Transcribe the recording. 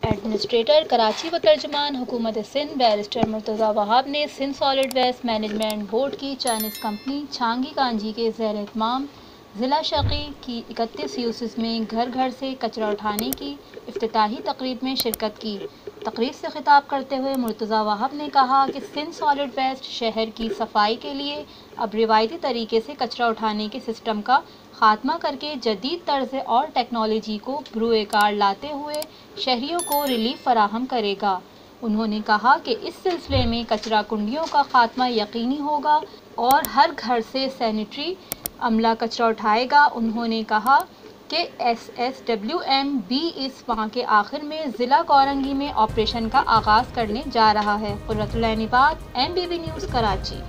Administrator Karachi व तर्जुमान हुकूमत Sindh barrister Murtaza Wahab ने Sindh solid waste management board की चाइनीज़ कंपनी छांगी कांजी के ज़ेर एहतमाम ज़िला शर्क़ी की 31 यूसिस में घर घर से कचरा उठाने की इफ्तिताही तकरीब में शिरकत की। तकरीब से खिताब करते हुए मुर्तज़ा वहाब ने कहा कि सिंध सॉलिड वेस्ट शहर की सफाई के लिए अब रिवायती तरीके से कचरा उठाने के सिस्टम का खात्मा करके जदीद तर्ज और टेक्नोलॉजी को बरूए कार लाते हुए शहरियों को रिलीफ फराहम करेगा। उन्होंने कहा कि इस सिलसिले में कचरा कुंडियों का खात्मा यकीनी होगा और हर घर से सैनिटरी अमला कचरा उठाएगा। उन्होंने कहा कि SSWM भी इस माह के आखिर में ज़िला कोरंगी में ऑपरेशन का आगाज़ करने जा रहा है। कुर्रतुल ऐन इबाद, MBB न्यूज़, कराची।